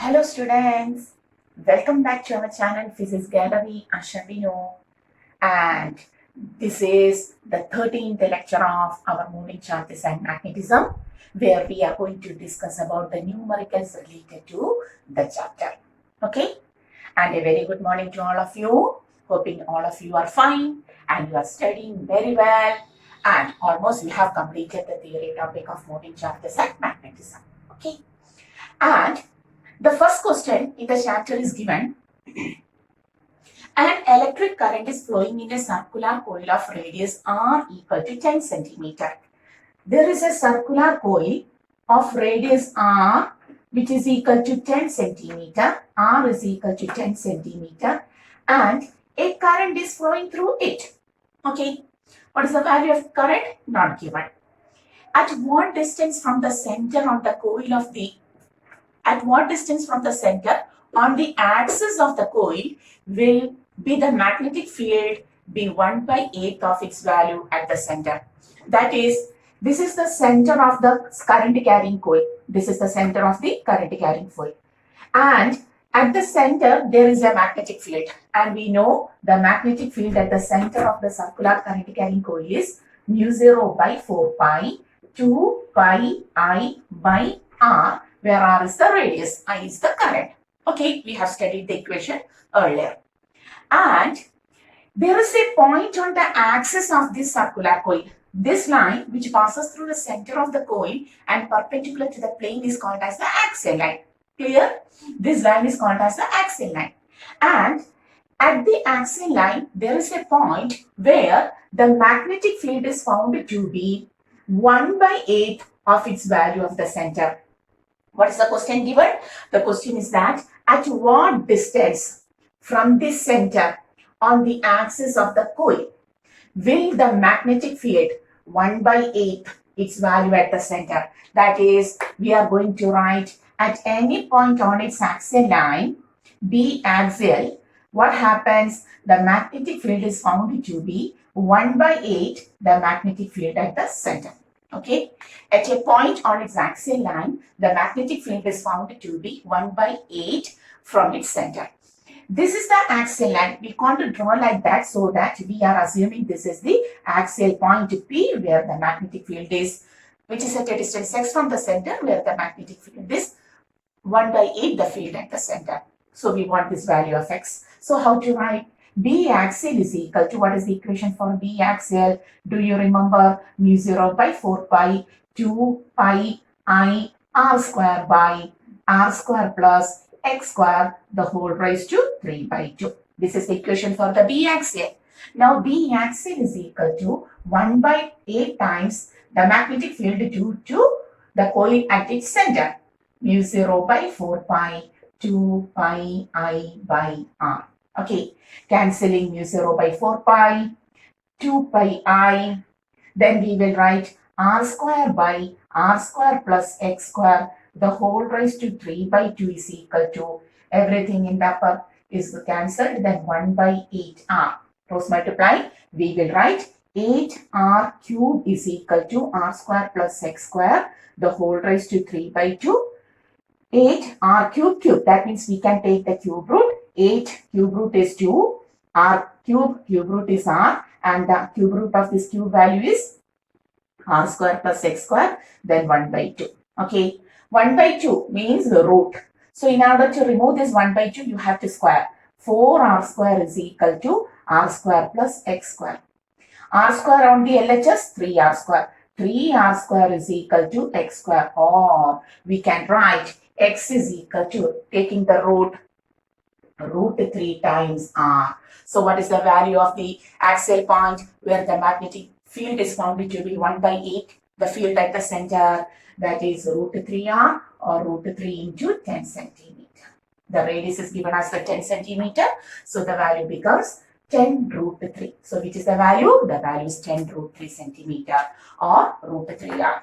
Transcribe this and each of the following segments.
Hello students, welcome back to our channel Physics Gallery Assertion, and this is the 13th lecture of our moving charges and magnetism, where we are going to discuss about the numericals related to the chapter. Okay, and a very good morning to all of you. Hoping all of you are fine and you are studying very well, and almost we have completed the theory topic of moving charges and magnetism. Okay, and the first question in the chapter is given: an electric current is flowing in a circular coil of radius r equal to 10 centimeter. There is a circular coil of radius r which is equal to 10 centimeter. R is equal to 10 centimeter and a current is flowing through it. Okay, what is the value of current? Not given. At what distance from the center of the coil of the on the axis of the coil will be the magnetic field be 1/8 of its value at the center. That is, this is the center of the current carrying coil. This is the center of the current carrying coil. And at the center, there is a magnetic field. And we know the magnetic field at the center of the circular current carrying coil is mu0 by 4 pi 2 pi I by r, where r is the radius, I is the current. Okay, we have studied the equation earlier. And there is a point on the axis of this circular coil. This line which passes through the center of the coil and perpendicular to the plane is called as the axial line. Clear? This line is called as the axial line. And at the axial line, there is a point where the magnetic field is found to be 1/8 of its value of the center. What is the question given? The question is that at what distance from this center on the axis of the coil will the magnetic field 1/8 its value at the center? That is, we are going to write at any point on its axial line, B axial, what happens? The magnetic field is found to be 1/8 the magnetic field at the center. Okay, at a point on its axial line, the magnetic field is found to be 1/8 from its center. This is the axial line. We want to draw like that so that we are assuming this is the axial point P where the magnetic field is, which is at a distance x from the center, where the magnetic field is 1/8 the field at the center. So we want this value of x. So how to write? B axial is equal to, what is the equation for B axial? Do you remember? mu0 by 4 pi 2 pi I r square by r square plus x square the whole raised to 3/2. This is the equation for the B axial. Now B axial is equal to 1/8 times the magnetic field due to the coil at its center. mu0 by 4 pi 2 pi I by r. Okay, cancelling mu0 by 4 pi 2 pi I. Then we will write r square by r square plus x square the whole raised to 3/2 is equal to, everything in the upper is cancelled, then 1/8 r. Cross multiply, we will write 8r cube is equal to r square plus x square the whole raised to 3/2. 8r cube, that means we can take the cube root. 8 cube root is 2, r cube root is r, and the cube root of this cube value is r square plus x square, then 1/2. Okay, 1/2 means the root. So in order to remove this 1/2, you have to square. 4r square is equal to r square plus x square. R square on the LHS, 3r square. 3r square is equal to x square, or we can write x is equal to, taking the root 3 times r. So what is the value of the axial point where the magnetic field is found to be 1/8 the field at the center? That is √3r or √3 into 10 centimeter. The radius is given as the 10 centimeter. So the value becomes 10√3. So which is the value? The value is 10√3 centimeter or √3r.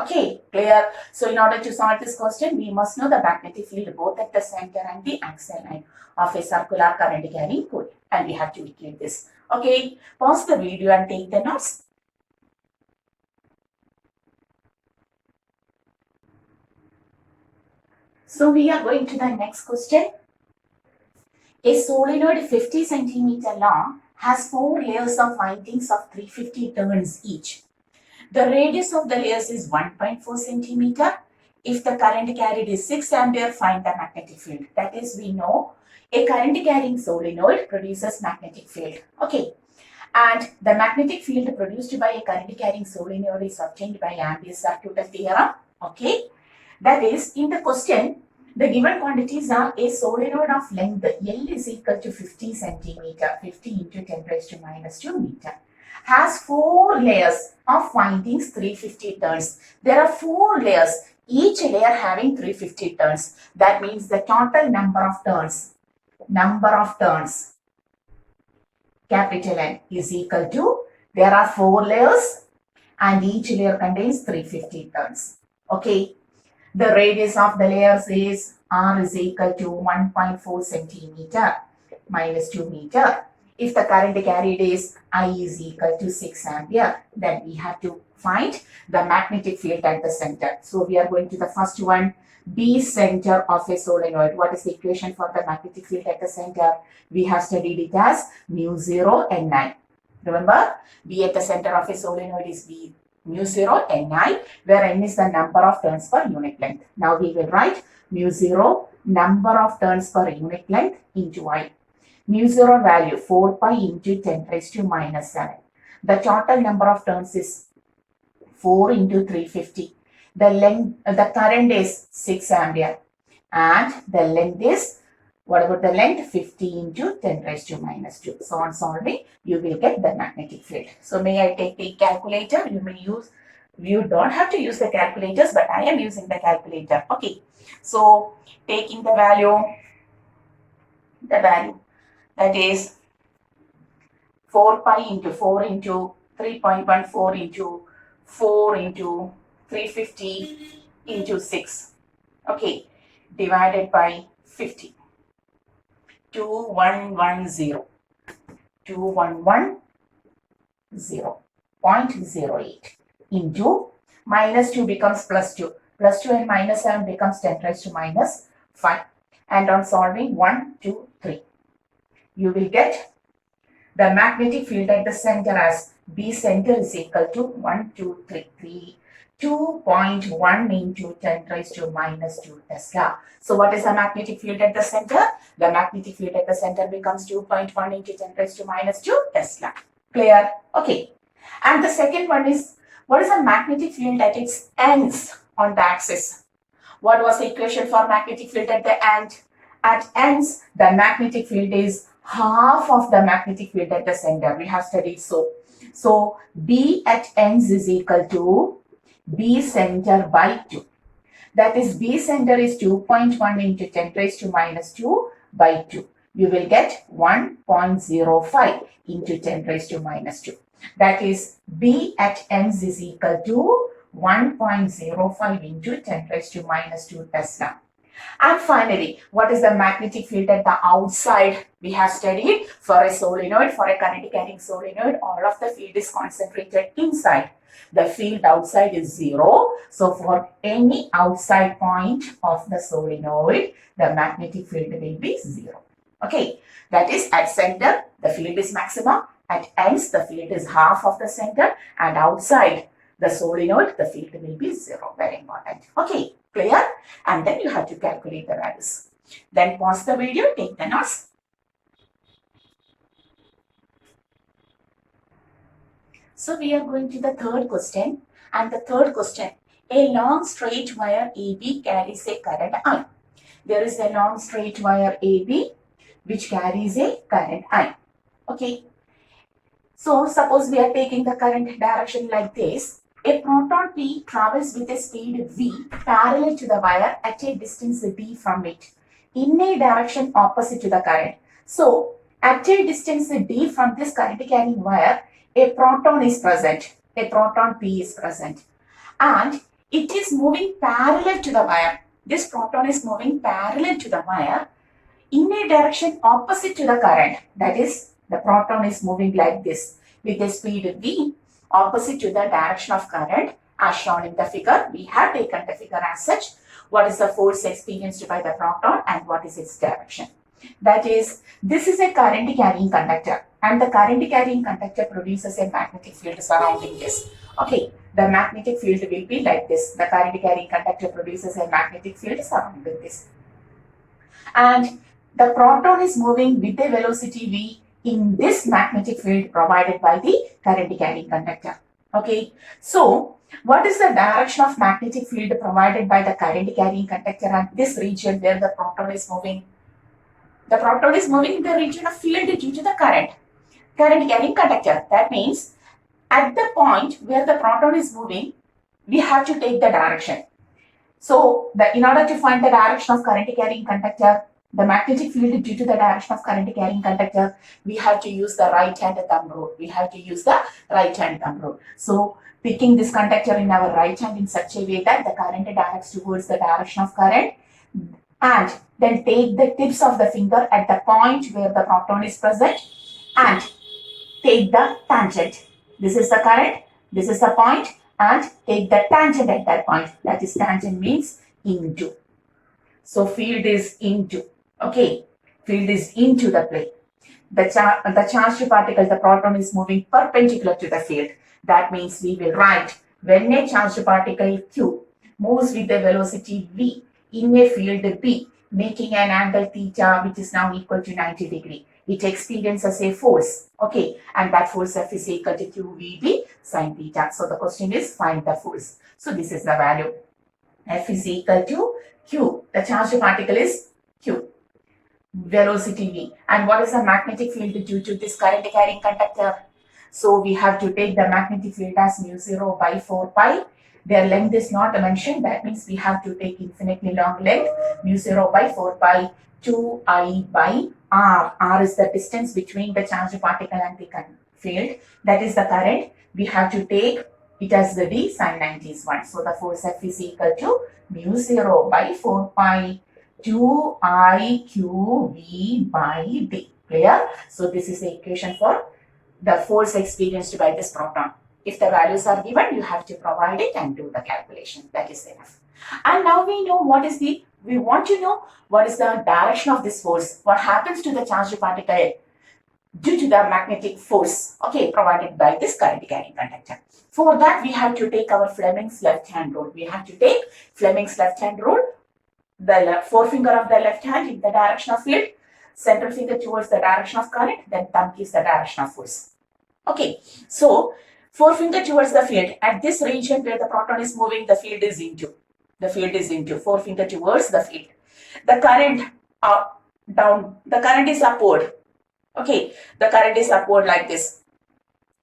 Okay, clear? So in order to solve this question, we must know the magnetic field both at the center and the axial line of a circular current carrying coil. And we have to equate this. Okay, pause the video and take the notes. So we are going to the next question. A solenoid 50 centimeter long has 4 layers of windings of 350 turns each. The radius of the layers is 1.4 centimeter. If the current carried is 6 ampere, find the magnetic field. That is, we know a current carrying solenoid produces magnetic field. Okay. And the magnetic field produced by a current carrying solenoid is obtained by Ampere's circuit theorem. Okay. That is, in the question, the given quantities are a solenoid of length L is equal to 50 centimeter, 50 into 10 raised to minus 2 meter, has 4 layers of windings, 350 turns. There are 4 layers, each layer having 350 turns. That means the total number of turns, capital N, is equal to, there are 4 layers and each layer contains 350 turns. Okay. The radius of the layers is R is equal to 1.4 centimeter minus 2 meter. If the current carried is I is equal to 6 ampere, then we have to find the magnetic field at the center. So we are going to the first one, B center of a solenoid. What is the equation for the magnetic field at the center? We have studied it as mu 0 Ni. Remember, B at the center of a solenoid is B mu 0 Ni, where N is the number of turns per unit length. Now we will write mu 0 number of turns per unit length into I. Mu 0 value 4 pi into 10 raised to minus 7. The total number of turns is 4 into 350. The current is 6 ampere and the length is, what about the length? 50 into 10 raised to minus 2. So on solving, you will get the magnetic field. So may I take the calculator? You don't have to use the calculators, but I am using the calculator. Okay. So taking the value that is 4 pi into 4 into 3.14 into 4 into 350 into 6. Okay. Divided by 50. 2110.08 into minus 2 becomes plus 2. Plus 2 and minus 7 becomes 10 raised to minus 5. And on solving 1, 2, 3, you will get the magnetic field at the center as B center is equal to 1, 2, 3, 2.1 into 10 raised to minus 2 Tesla. So what is the magnetic field at the center? The magnetic field at the center becomes 2.1 into 10 raised to minus 2 Tesla. Clear? Okay. And the second one is, what is the magnetic field at its ends on the axis? What was the equation for magnetic field at the end? At ends, the magnetic field is half of the magnetic field at the center. We have studied so. So B at ends is equal to B center by 2. That is, B center is 2.1 into 10 raised to minus 2 by 2. You will get 1.05 into 10 raised to minus 2. That is, B at ends is equal to 1.05 into 10 raised to minus 2 Tesla. And finally, what is the magnetic field at the outside? We have studied for a solenoid, for a current carrying solenoid, all of the field is concentrated inside. The field outside is 0. So for any outside point of the solenoid, the magnetic field will be 0. Okay, that is, at center, the field is maximum. At ends, the field is half of the center. And outside the solenoid, the field will be 0. Very important. Okay, clear? And then you have to calculate the values. Then pause the video, take the notes. So we are going to the third question. And the third question, a long straight wire AB carries a current I. There is a long straight wire AB which carries a current I. Okay. So suppose we are taking the current direction like this. A proton P travels with a speed V parallel to the wire at a distance D from it in a direction opposite to the current. So at a distance D from this current carrying wire, a proton is present. A proton P is present. And it is moving parallel to the wire. This proton is moving parallel to the wire in a direction opposite to the current. That is, the proton is moving like this with a speed V opposite to the direction of current as shown in the figure. We have taken the figure as such. what is the force experienced by the proton and what is its direction. That is, this is a current carrying conductor and the current carrying conductor produces a magnetic field surrounding this. Okay, the magnetic field will be like this. The current carrying conductor produces a magnetic field surrounding this. And the proton is moving with a velocity v in this magnetic field provided by the current carrying conductor. Okay, so what is the direction of magnetic field provided by the current carrying conductor at this region where the proton is moving? The proton is moving in the region of field due to the current carrying conductor. That means at the point where the proton is moving, we have to take the direction. So, in order to find the direction of current carrying conductor, the magnetic field due to the direction of current carrying conductor, we have to use the right hand thumb rule. We have to use the right hand thumb rule. So, picking this conductor in our right hand in such a way that the current directs towards the direction of current, and then take the tips of the finger at the point where the proton is present and take the tangent. This is the current, this is the point, and take the tangent at that point. That is, tangent means into. So field is into. Okay, field is into the plane. The charged particle, the proton is moving perpendicular to the field. That means we will write, when a charged particle Q moves with a velocity v in a field B, making an angle theta which is now equal to 90 degree. It experiences a force, okay, and that force F is equal to QVB sin theta. So the question is find the force. So this is the value. F is equal to Q. The charged particle is Q. Velocity V. And what is the magnetic field due to this current carrying conductor? So we have to take the magnetic field as mu0 by 4 pi. Their length is not mentioned. That means we have to take infinitely long length. Mu0 by 4 pi 2I by R. R is the distance between the charged particle and the field. That is the current. We have to take it as the V sin 90 is 1. So the force F is equal to mu0 by 4 pi 2I QV by D. Clear? So this is the equation for the force experienced by this proton. If the values are given, you have to provide it and do the calculation. That is enough. And now we know we want to know what is the direction of this force. What happens to the charged particle due to the magnetic force, okay, provided by this current carrying conductor. For that, we have to take our Fleming's left hand rule. We have to take Fleming's left hand rule, the forefinger of the left hand in the direction of field, central finger towards the direction of current, then thumb keeps the direction of force. Okay, so forefinger towards the field. At this region where the proton is moving, the field is into. The field is into. Forefinger towards the field. The current down. The current is upward. Okay, the current is upward like this.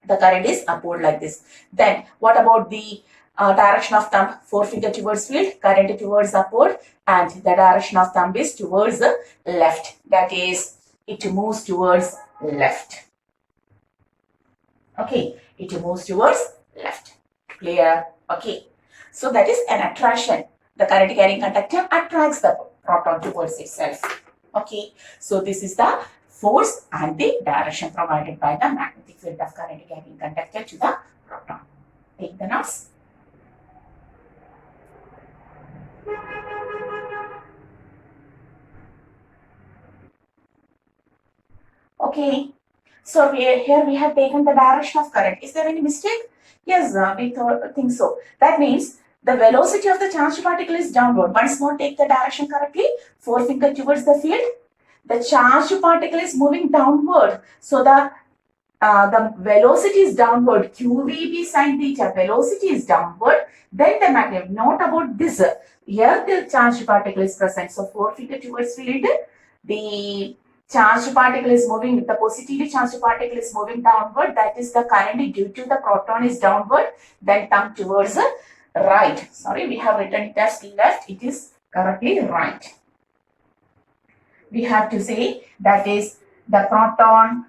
The current is upward like this. Then what about the direction of thumb? Forefinger towards field, current towards upward, and the direction of thumb is towards the left. That is, it moves towards left. Okay, it moves towards left. Clear? Okay. So that is an attraction. The current carrying conductor attracts the proton towards itself. Okay. So this is the force and the direction provided by the magnetic field of current carrying conductor to the proton. Take the notes. Okay. So here we have taken the direction of current. Is there any mistake? Yes, we think so. That means the velocity of the charged particle is downward. Once more, take the direction correctly. Forefinger towards the field. The charged particle is moving downward. So the velocity is downward. QVB sin theta. Velocity is downward. Then the magnet. Note about this. Here the charged particle is present. So forefinger towards field. The charged particle is moving, the positively charged particle is moving downward. That is the current due to the proton is downward. Then thumb towards the right. Sorry, we have written it as left. It is correctly right. We have to say that is the proton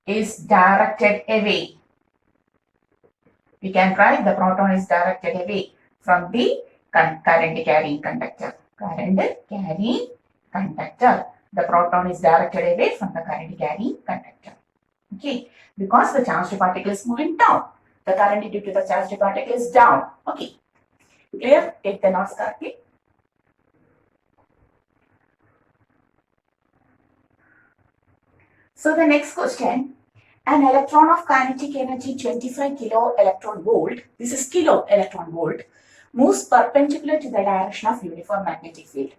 is directed away. We can write the proton is directed away from the current carrying conductor. Current carrying conductor. The proton is directed away from the current carrying conductor. Okay, because the charged particle is moving down. The current due to the charged particle is down. Okay. Clear? Take the notes correctly. So the next question, an electron of kinetic energy 25 kilo electron volt, this is kilo electron volt, moves perpendicular to the direction of uniform magnetic field.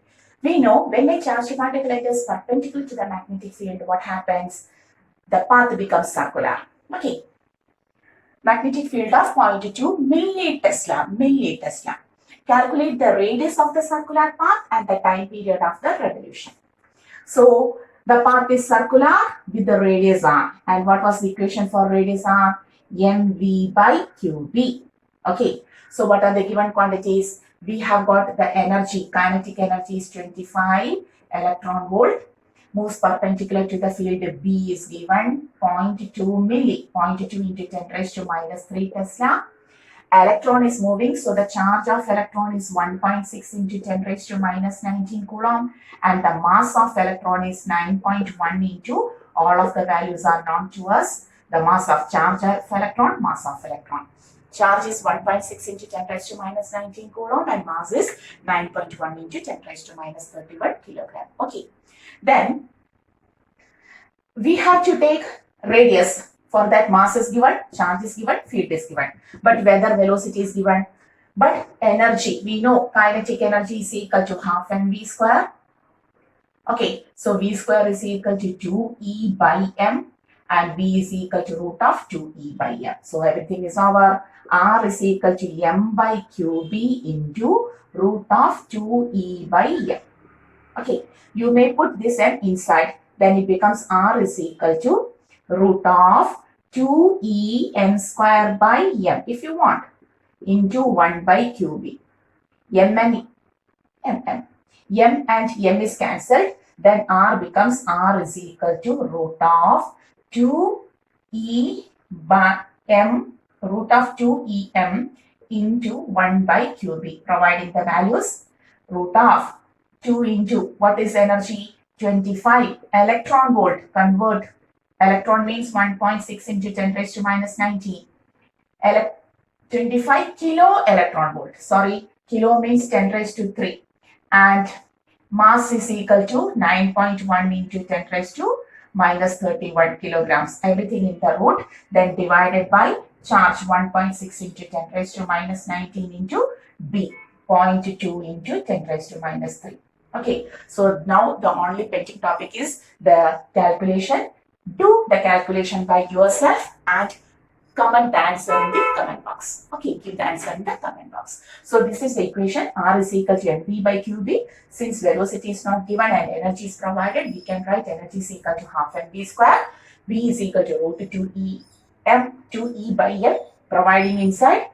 We know when a charged particle is perpendicular to the magnetic field, what happens? The path becomes circular. Okay. Magnetic field of 0.2 millitesla. Calculate the radius of the circular path and the time period of the revolution. So the path is circular with the radius r. And what was the equation for radius r? mv by qb. Okay. So what are the given quantities? We have got the energy, kinetic energy is 25 electron volt. Moves perpendicular to the field B is given 0.2 milli, 0.2 into 10 raised to minus 3 Tesla. Electron is moving, so the charge of electron is 1.6 into 10 raised to minus 19 coulomb, and the mass of electron is 9.1 into, all of the values are known to us, the mass of charge of electron, mass of electron. Charge is 1.6 into 10 raised to minus 19 coulomb, and mass is 9.1 into 10 raised to minus 31 kilogram. Okay. Then we have to take radius. For that, mass is given, charge is given, field is given. But whether velocity is given. But energy, we know kinetic energy is equal to half mv square. Okay, so v square is equal to 2e by m and v is equal to root of 2e by m. So everything is over. R is equal to m by qb into root of 2e by m. Okay, you may put this m inside, then it becomes r is equal to root of 2e m square by m if you want, into 1 by qb. M and m is cancelled, then r becomes r is equal to root of 2e by m, root of 2em into 1 by qb, providing the values. Root of 2 into, what is energy? 25 electron volt. Convert. Electron means 1.6 into 10 raised to minus 19. 25 kilo electron volt. Sorry, kilo means 10 raised to 3. And mass is equal to 9.1 into 10 raised to minus 31 kilograms. Everything in the root. Then divided by charge 1.6 into 10 raised to minus 19 into B. 0.2 into 10 raised to minus 3. Okay, so now the only pending topic is the calculation. Do the calculation by yourself and comment the answer in the comment box. Okay, give the answer in the comment box. So this is the equation. R is equal to mv by qb. Since velocity is not given and energy is provided, we can write energy is equal to half mv square. V is equal to root 2e by m, providing inside.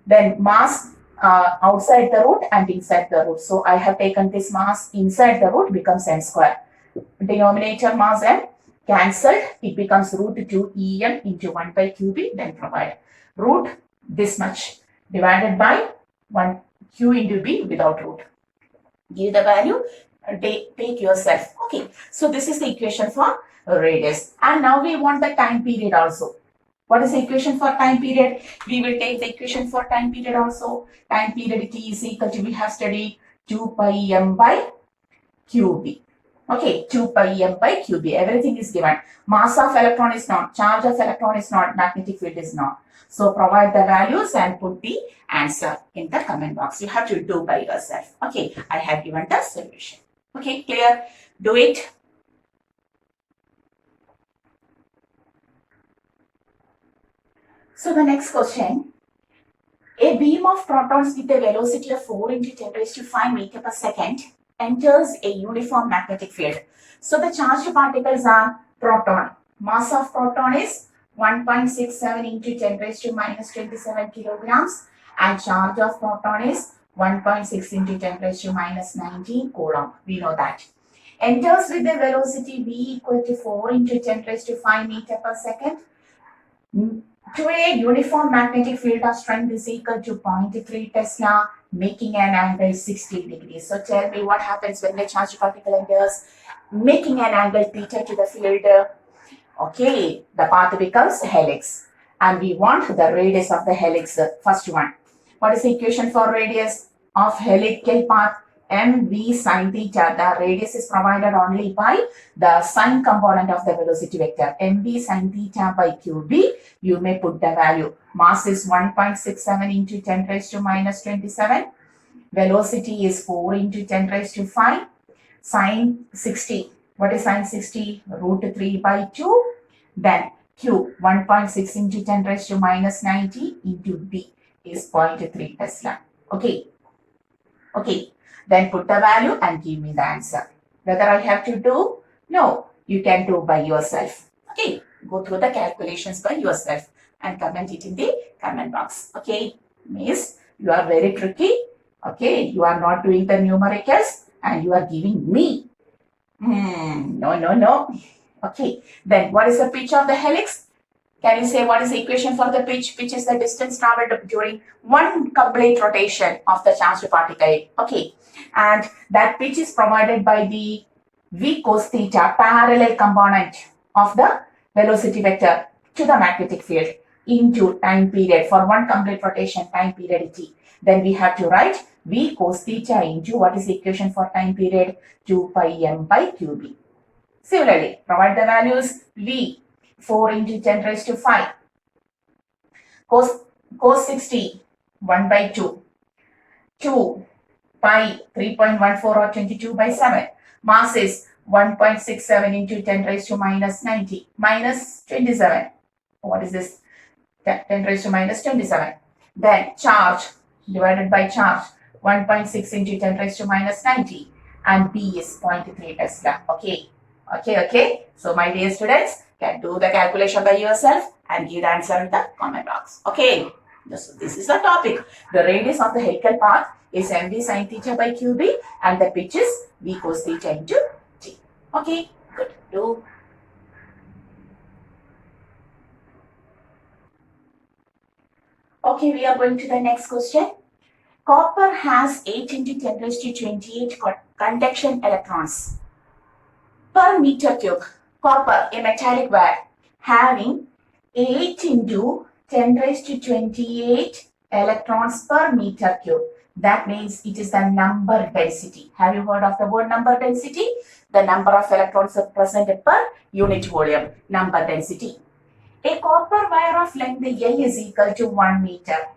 Then mass outside the root and inside the root. So I have taken this mass inside the root, becomes m square. Denominator mass m cancelled, it becomes root 2em into 1 by qb, then provide root this much divided by 1 q into b without root. Give the value, take yourself. Okay, so this is the equation for radius. And now we want the time period also. What is the equation for time period? We will take the equation for time period also. Time period t is equal to, we have studied 2 pi m by qb. Okay, 2 pi m by qb. Everything is given. Mass of electron is not, charge of electron is not, magnetic field is not. So provide the values and put the answer in the comment box. You have to do by yourself. Okay, I have given the solution. Okay, clear? Do it. So the next question, a beam of protons with a velocity of 4 into 10 raised to 5 meter per second enters a uniform magnetic field. So the charged particles are proton. Mass of proton is 1.67 into 10 raised to minus 27 kilograms, and charge of proton is 1.6 into 10 raised to minus 19 coulomb. We know that. Enters with a velocity v equal to 4 into 10 raised to 5 meter per second. To a uniform magnetic field of strength is equal to 0.3 Tesla, making an angle 60 degrees. So tell me what happens when the charged particle enters, making an angle theta to the field. Okay, the path becomes helix. And we want the radius of the helix, first one. what is the equation for radius of helical path? mv sine theta. The radius is provided only by the sine component of the velocity vector. mv sine theta by qb. You may put the value. Mass is 1.67 into 10 raised to minus 27. Velocity is 4 into 10 raised to 5. Sine 60. What is sine 60? Root 3 by 2. Then Q 1.6 into 10 raised to minus 90 into B is 0.3 Tesla. Okay. Okay. Then put the value and give me the answer. Whether I have to do? No. You can do by yourself. Okay. Go through the calculations by yourself and comment it in the comment box. Okay. Miss, you are very tricky. Okay. You are not doing the numericals and you are giving me. No. Okay, then what is the pitch of the helix? Can you say what is the equation for the pitch? Pitch is the distance traveled during one complete rotation of the charged particle. Okay, and that pitch is provided by the v cos theta parallel component of the velocity vector to the magnetic field into time period for one complete rotation time period t. Then we have to write v cos theta into what is the equation for time period? 2 pi m by qb. Similarly, provide the values v 4 into 10 raised to 5, cos 60 1 by 2, 2 pi 3.14 or 22 by 7, mass is 1.67 into 10 raised to minus 90 minus 27. What is this? 10 raised to minus 27. Then charge divided by charge 1.6 into 10 raised to minus 90 and B is 0.3 Tesla. Okay. So my dear students, can do the calculation by yourself and give the answer in the comment box. Okay. So this is the topic. The radius of the helical path is mv sine theta by qb and the pitch is v cos theta into t. Okay. Good. Do. Okay, we are going to the next question. Copper has 8 into 10 raised to 28 conduction electrons per meter cube. Copper, a metallic wire, having 8 into 10 raised to 28 electrons per meter cube. That means it is the number density. Have you heard of the word number density? The number of electrons present per unit volume. Number density. A copper wire of length L is equal to 1 meter.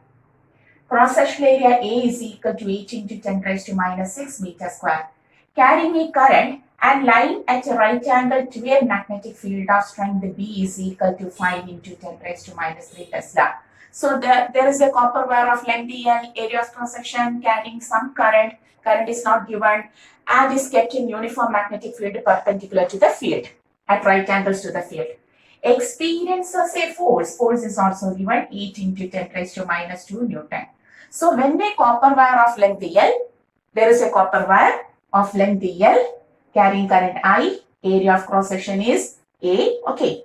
Cross-sectional area A is equal to 8 into 10 raised to minus 6 meter square. Carrying a current and lying at a right angle to a magnetic field of strength B is equal to 5 into 10 raised to minus 3 Tesla. So there is a copper wire of length L, area of cross-section carrying some current. Current is not given and is kept in uniform magnetic field perpendicular to the field at right angles to the field. Experiences a force. Force is also given 8 into 10 raised to minus 2 Newton. So when a copper wire of length L, there is a copper wire of length L carrying current I, area of cross section is A, okay,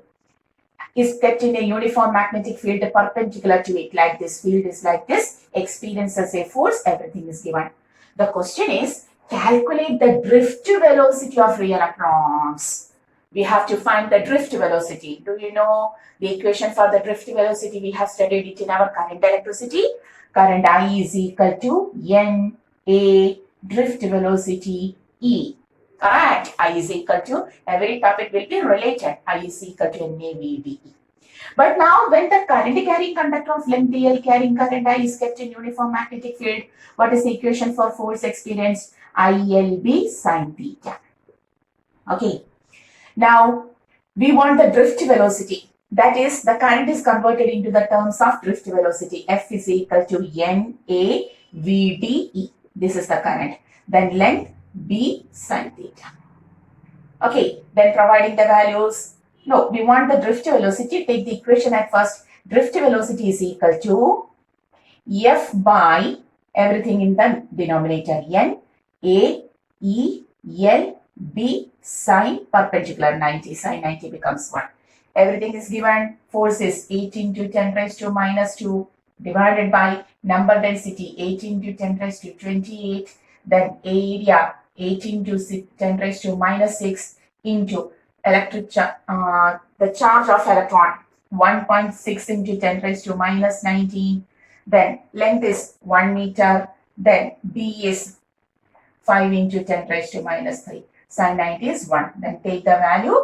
is kept in a uniform magnetic field perpendicular to it, like this, field is like this, experiences a force, everything is given. The question is, calculate the drift velocity of free electrons. We have to find the drift velocity. Do you know the equation for the drift velocity? We have studied it in our current electricity. Current I is equal to N A drift velocity E. Correct. I is equal to, every topic will be related. I is equal to NAVDE. But now when the current carrying conductor of length L carrying current I is kept in uniform magnetic field, what is the equation for force experienced? ILB sine theta. Okay. Now we want the drift velocity. That is, the current is converted into the terms of drift velocity. F is equal to NAVDE. This is the current. Then length B sine theta. Okay, then providing the values. No, we want the drift velocity. Take the equation at first. Drift velocity is equal to F by everything in the denominator N A E L B sine perpendicular 90. Sine 90 becomes 1. Everything is given. Force is 8 into 10 raised to minus 2 divided by number density 8 into 10 raised to 28. Then area 8 into 10 raised to minus 6 into electric the charge of electron 1.6 into 10 raised to minus 19. then length is 1 meter, then B is 5 into 10 raised to minus 3. Sin 90 is 1. Then take the value.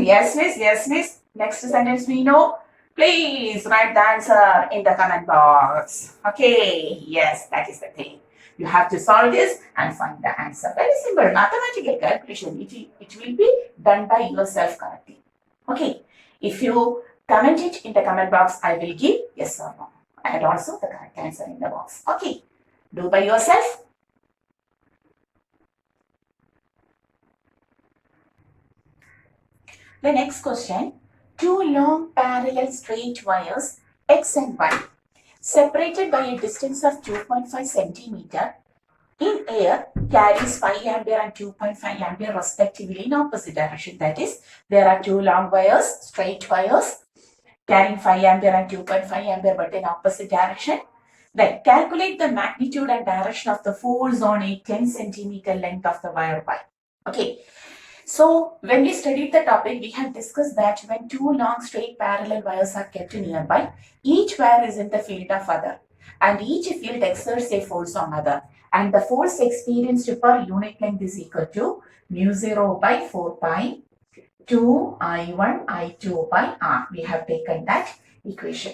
Yes, miss. Yes, miss. Next sentence we know. Please write the answer in the comment box. Okay. Yes, that is the thing. You have to solve this and find the answer. Very simple mathematical calculation. It will be done by yourself correctly. Okay. If you comment it in the comment box, I will give yes or no. And also the correct answer in the box. Okay. Do by yourself. The next question, two long parallel straight wires X and Y separated by a distance of 2.5 centimeter in air carries 5 ampere and 2.5 ampere respectively in opposite direction. That is, there are two long wires, straight wires carrying 5 ampere and 2.5 ampere but in opposite direction. Then calculate the magnitude and direction of the force on a 10 centimeter length of the wire Y. Okay. So when we studied the topic, we have discussed that when two long straight parallel wires are kept nearby, each wire is in the field of other and each field exerts a force on other, and the force experienced per unit length is equal to mu 0 by 4 pi 2 I1 I2 by R. We have taken that equation.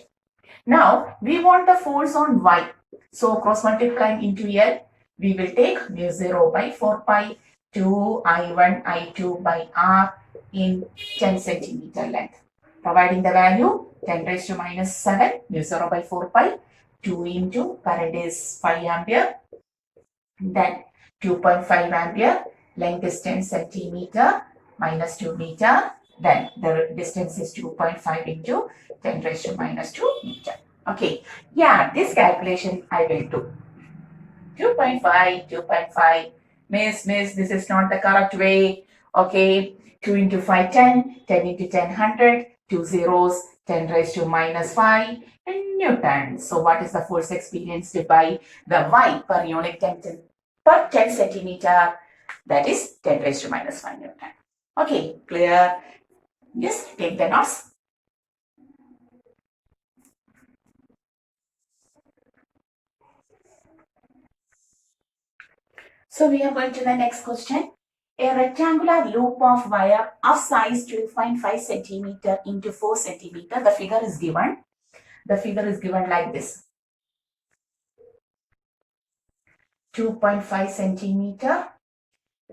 Now we want the force on Y. So cross multiplying into L, we will take mu 0 by 4 pi 2 I1 I2 by R in 10 centimeter length. Providing the value 10 raised to minus 7 mu 0 by 4 pi 2 into current is 5 ampere, then 2.5 ampere, length is 10 centimeter minus 2 meter, then the distance is 2.5 into 10 raised to minus 2 meter. Okay, yeah, this calculation I will do. 2.5. Miss, this is not the correct way. Okay, 2 into 5, 10, 10 into 10, 100, 2 zeros, 10 raised to minus 5 in Newton. So what is the force experienced by the Y per unit 10 centimeter? That is 10 raised to minus 5 Newton. Okay, clear? Yes, take the notes. So we are going to the next question. A rectangular loop of wire of size 2.5 centimeter into 4 centimeter. The figure is given. The figure is given like this. 2.5 centimeter,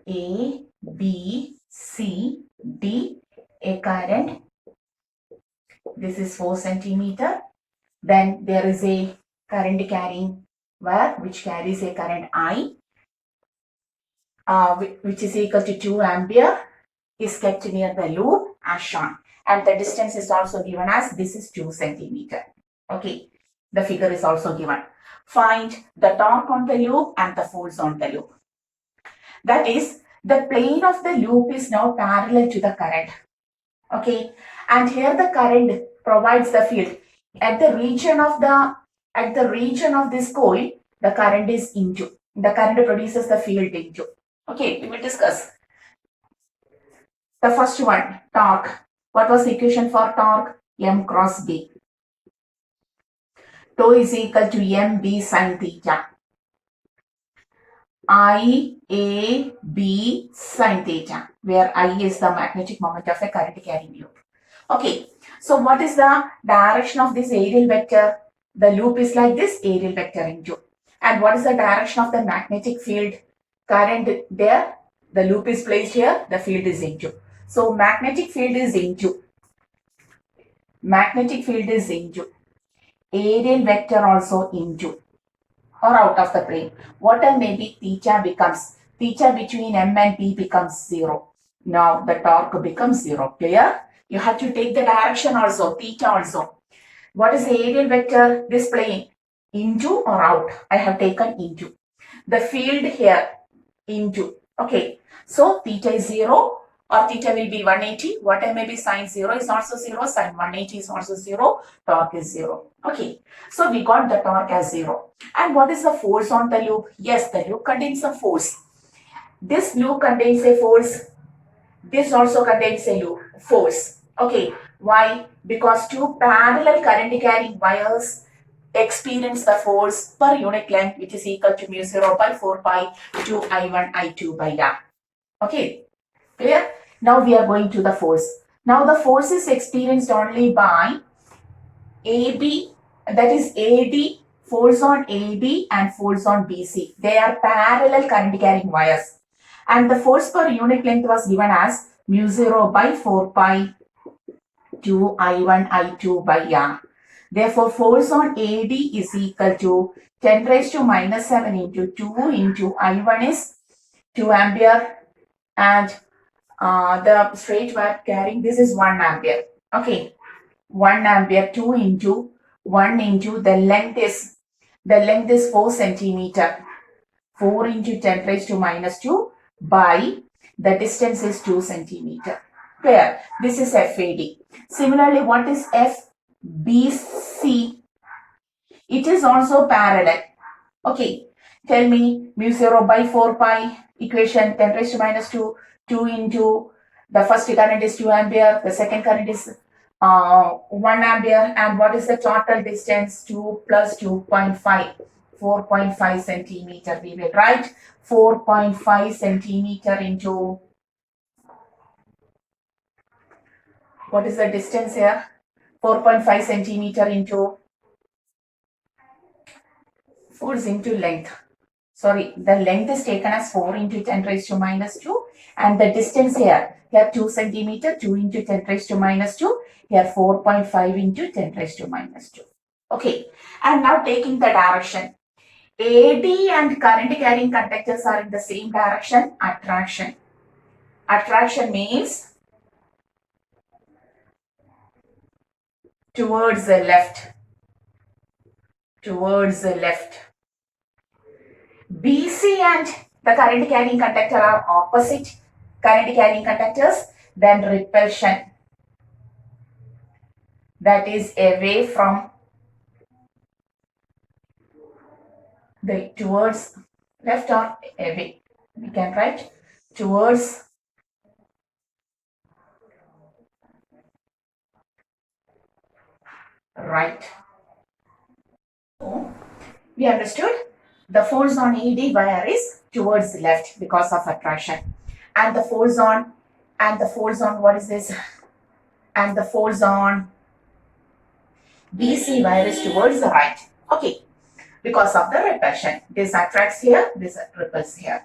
A, B, C, D, a current. This is 4 centimeter. Then there is a current carrying wire which carries a current I, which is equal to 2 ampere, is kept near the loop as shown, and the distance is also given as this is 2 centimeter. Okay, the figure is also given. Find the torque on the loop and the force on the loop. That is, the plane of the loop is now parallel to the current. Okay, and here the current provides the field at the region of this coil. The current is into. The current produces the field into. Okay, we will discuss. The first one, torque. What was the equation for torque? M cross B. Tau is equal to mb sin theta. I, A, B sin theta, where I is the magnetic moment of a current carrying loop. Okay, so what is the direction of this aerial vector? The loop is like this, aerial vector into. And what is the direction of the magnetic field? Current there, the loop is placed here, the field is into. So magnetic field is into. Magnetic field is into. Aerial vector also into or out of the plane. Whatever may be, theta becomes, theta between M and P becomes 0. Now the torque becomes 0. Clear? You have to take the direction also, theta also. What is the aerial vector? This plane, into or out? I have taken into. The field here, into. Okay, so theta is 0 or theta will be 180. Whatever may be, sine 0 is also 0, sine 180 is also 0, torque is 0. Okay, so we got the torque as 0. And what is the force on the loop? Yes, the loop contains a force. This loop contains a force. This also contains a loop force. Okay, why? Because two parallel current carrying wires experience the force per unit length, which is equal to mu 0 by 4 pi to I1 I2 by R. Okay, clear? Now we are going to the force. Now the force is experienced only by AB, that is AD, force on AD and force on BC. They are parallel current carrying wires. And the force per unit length was given as mu 0 by 4 pi to I1 I2 by R. Therefore, force on AD is equal to 10 raised to minus 7 into 2 into I1 is 2 ampere, and the straight wire carrying this is 1 ampere. Okay, 1 ampere, 2 into 1 into the length is 4 centimeter. 4 into 10 raised to minus 2 by the distance is 2 centimeter. Clear? This is FAD. Similarly, what is FBC? It is also parallel. Okay, tell me mu 0 by 4 pi equation 10 raised to minus 2, 2 into the first current is 2 ampere, the second current is 1 ampere, and what is the total distance? 2 plus 2.5, 4.5 centimeter. We will write 4.5 centimeter into, what is the distance here? 4.5 centimeter into force into length. Sorry, the length is taken as 4 into 10 raised to minus 2, and the distance here 2 centimeter, 2 into 10 raised to minus 2, here 4.5 into 10 raised to minus 2. Okay, and now taking the direction. AD and current carrying conductors are in the same direction, attraction. Attraction means towards the left. Towards the left. BC and the current carrying conductor are opposite current carrying conductors, then repulsion, that is away from the towards left or away. We can write towards right. So we understood the force on AD wire is towards the left because of attraction, and the force on what is this? And the force on BC wire is towards the right. Okay, because of the repulsion. This attracts here, this repels here.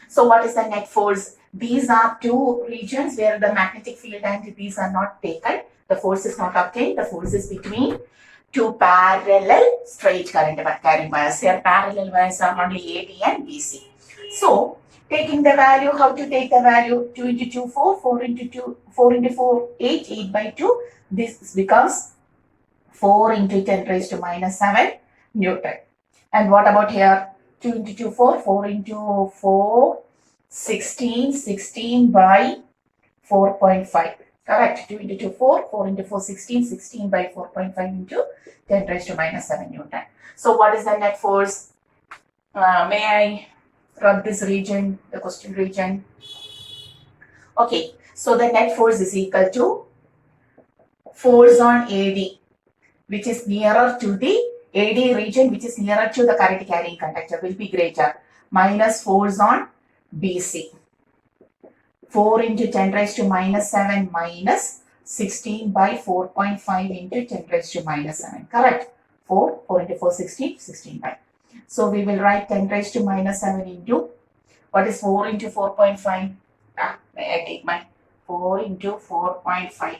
So what is the net force? These are two regions where the magnetic field and these are not taken. The force is not obtained. The force is between two parallel straight current carrying wires. Here parallel wires are only AD and BC. So taking the value, how to take the value? 2 into 2, 4, 4 into 2, 4 into 4, 8, 8 by 2. This becomes 4 into 10 raised to minus 7 Newton. And what about here? 2 into 2, 4, 4 into 4, 16, 16 by 4.5. Correct. 2 into 2, 4, 4 into 4, 16, 16 by 4.5 into 10 raised to minus 7 Newton. So what is the net force? May I rub this region, the question region? Okay. So the net force is equal to force on AD, which is nearer to the AD region, which is nearer to the current carrying conductor, will be greater, minus force on BC. 4 into 10 raised to minus 7 minus 16 by 4.5 into 10 raised to minus 7. Correct? 4 into 4, 16, 16 by. So we will write 10 raised to minus 7 into, what is 4 into 4.5? May I take my 4 into 4.5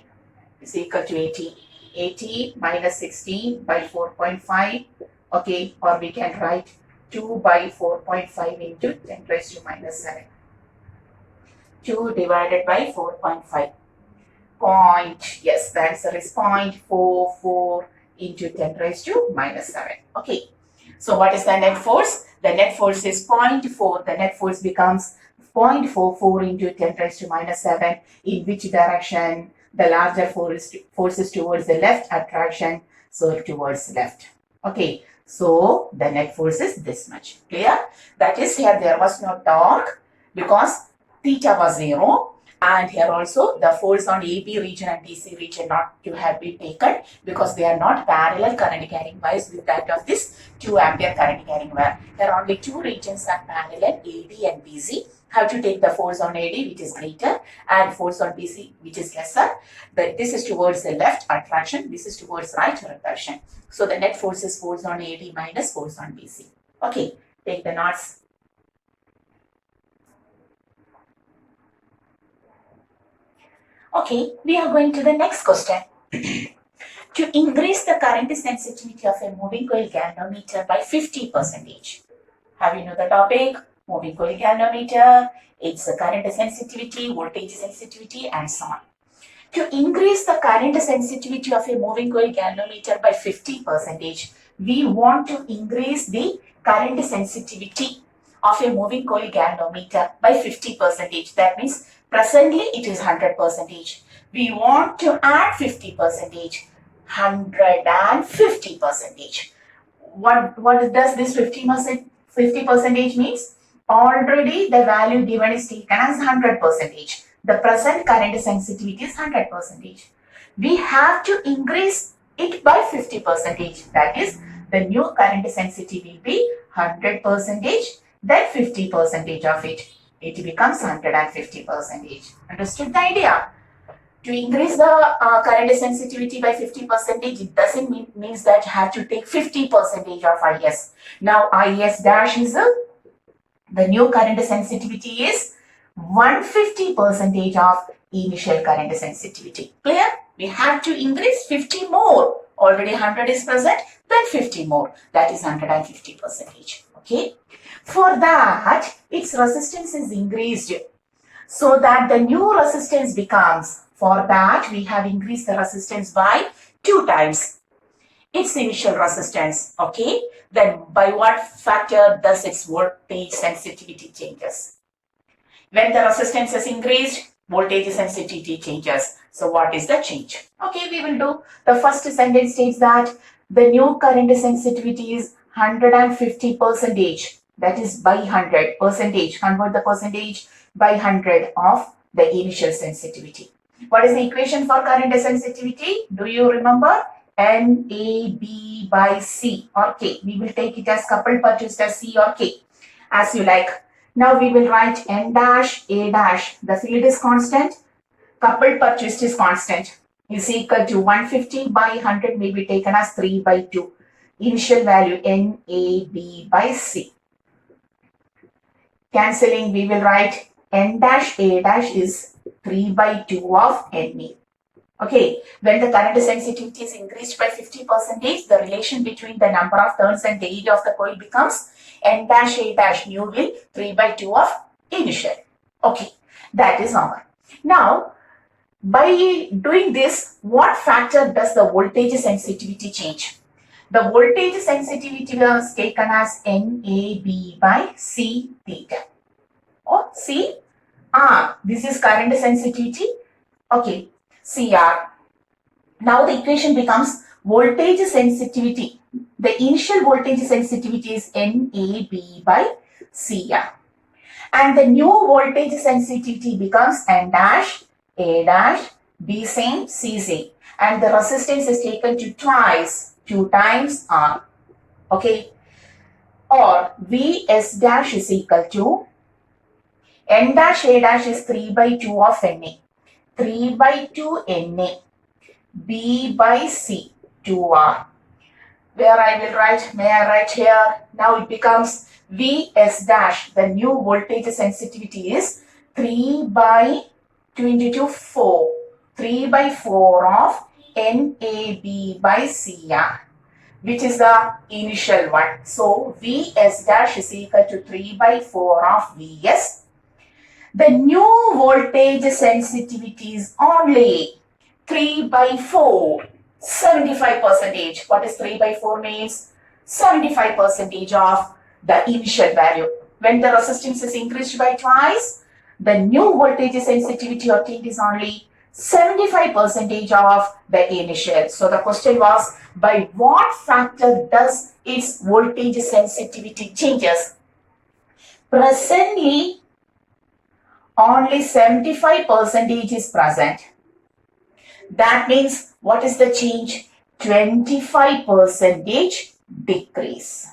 is equal to 80. 80 minus 16 by 4.5. Okay, or we can write 2 by 4.5 into 10 raised to minus 7. 2 divided by 4.5. Yes, the answer is 0.44 into 10 raised to minus 7. Okay, so what is the net force? The net force is 0.4. The net force becomes 0.44 into 10 raised to minus 7. In which direction? The larger force is towards the left, attraction, so towards left. Okay, so the net force is this much. Clear? That is, here there was no torque because theta was 0. And here also the force on AB region and DC region not to have been taken because they are not parallel current carrying wires with that of this 2 ampere current carrying wire. There are only two regions are parallel, AD and BC. Have to take the force on AD which is greater and force on BC which is lesser. This is towards the left attraction, this is towards right repulsion. So the net force is force on AD minus force on BC. Okay, take the knots. Okay, we are going to the next question. To increase the current sensitivity of a moving coil galvanometer by 50%. Have you know the topic? Moving coil galvanometer, its current sensitivity, voltage sensitivity, and so on. To increase the current sensitivity of a moving coil galvanometer by 50%, we want to increase the current sensitivity of a moving coil galvanometer by 50%. That means presently it is 100%. We want to add 50%, 150%. What does this 50% means? Already the value given is taken as 100%. The present current sensitivity is 100%. We have to increase it by 50%. That is, the new current sensitivity will be 100%, then 50% of it. It becomes 150%. Understood the idea? To increase the current sensitivity by 50%, it doesn't means that you have to take 50% of IS. Now IS dash is the new current sensitivity is 150% of initial current sensitivity. Clear? We have to increase 50 more. Already 100 is present, then 50 more. That is 150%. Okay. For that, its resistance is increased so that the new resistance becomes, for that we have increased the resistance by 2 times its initial resistance. Okay. Then by what factor does its voltage sensitivity changes? When the resistance is increased, voltage sensitivity changes. So what is the change? Okay, we will do. The first sentence states that the new current sensitivity is 150%. That is by 100 percentage. Convert the percentage by 100 of the initial sensitivity. What is the equation for current sensitivity? Do you remember? NAB by C or K. We will take it as coupled purchased as C or K, as you like. Now we will write N dash, A dash. The field is constant. Coupled purchased is constant. Is equal to 150 by 100 may be taken as 3 by 2. Initial value NAB by C. Cancelling, we will write N dash, A dash is 3 by 2 of NA. Okay, when the current sensitivity is increased by 50%, the relation between the number of turns and the area of the coil becomes N dash A dash mu will 3 by 2 of initial. Okay, that is normal. Now, by doing this, what factor does the voltage sensitivity change? The voltage sensitivity was taken as NAB by C theta. Oh, C R. This is current sensitivity. Okay. CR. Now the equation becomes voltage sensitivity. The initial voltage sensitivity is NAB by CR. And the new voltage sensitivity becomes N dash, A dash, B same, C same. And the resistance is taken to twice, 2 times R. Okay. Or Vs dash is equal to N dash, A dash is 3 by 2 of Na. 3 by 2 Na, B by C, 2R. Where I will write, may I write here? Now it becomes Vs dash. The new voltage sensitivity is 3 by 2 into 2, 4. 3 by 4 of NAB by CR, which is the initial one. So Vs dash is equal to 3 by 4 of Vs. The new voltage sensitivity is only 3 by 4, 75%. What is 3 by 4 means? 75% of the initial value. When the resistance is increased by twice, the new voltage sensitivity obtained is only 75% of the initial. So the question was, by what factor does its voltage sensitivity changes? Presently, only 75% is present. That means what is the change? 25% decrease.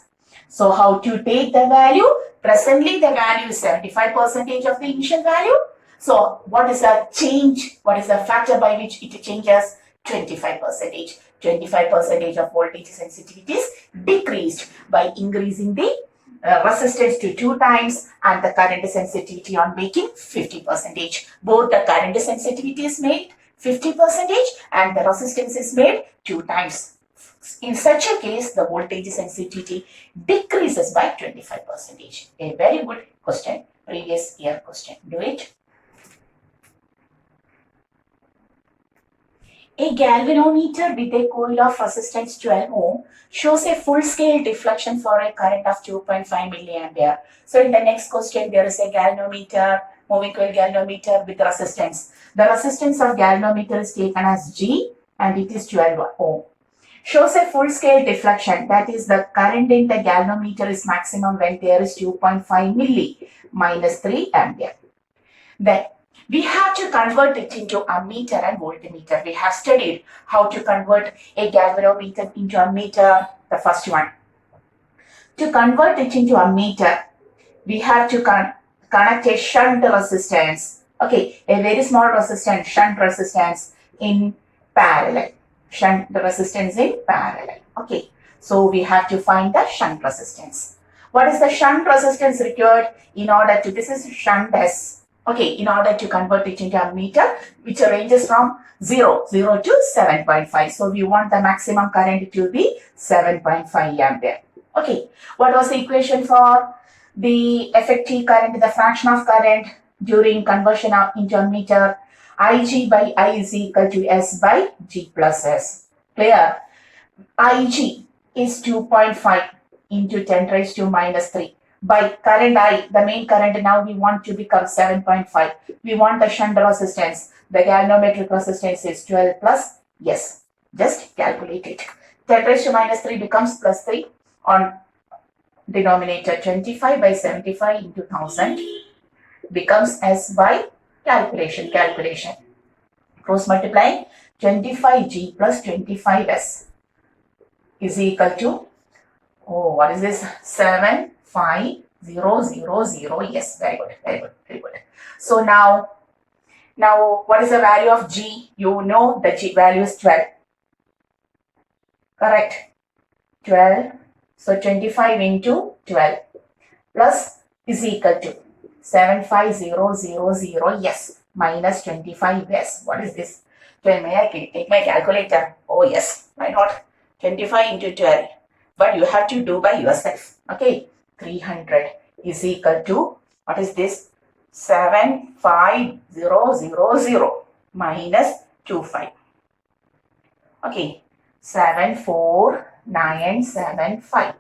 So how to take the value? Presently the value is 75% of the initial value. So what is the change? What is the factor by which it changes? 25%. 25% of voltage sensitivity is decreased by increasing the resistance to 2 times and the current sensitivity on making 50%. Both the current sensitivity is made 50% and the resistance is made 2 times. In such a case, the voltage sensitivity decreases by 25%. A very good question, previous year question. Do it. A galvanometer with a coil of resistance 12 ohm shows a full-scale deflection for a current of 2.5 milliampere. So in the next question, there is a galvanometer, moving coil galvanometer with resistance. The resistance of galvanometer is taken as G and it is 12 ohm. Shows a full-scale deflection, that is the current in the galvanometer is maximum when there is 2.5 milli minus 3 ampere. Then we have to convert it into ammeter and voltmeter. We have studied how to convert a galvanometer into ammeter, the first one. To convert it into ammeter, we have to connect a shunt resistance. Okay, a very small resistance, shunt resistance in parallel. Shunt resistance in parallel. Okay, so we have to find the shunt resistance. What is the shunt resistance required in order to, this is shunt S. Okay, in order to convert it into ammeter, which ranges from 0 to 7.5. So we want the maximum current to be 7.5 ampere. Okay, what was the equation for the effective current, the fraction of current during conversion into ammeter? Ig by I is equal to S by G plus S. Clear? Ig is 2.5 into 10 raised to minus 3. By current I, the main current now we want to become 7.5. We want the shunt resistance. The galvanometric resistance is 12 plus. Yes, just calculate it. 10 raised to minus 3 becomes plus 3 on denominator. 25 by 75 into 1000 becomes S by calculation. Cross multiplying 25G plus 25S is equal to, oh, what is this? 75000. Yes, very good. So now what is the value of G? You know the G value is 12. Correct? 12. So 25 into 12 plus is equal to 75000. Yes, minus 25S. What is this? May I take my calculator? Oh yes, why not? 25 into 12. But you have to do by yourself. Okay, 300 is equal to, what is this? 75000 minus 25. Okay, 74975.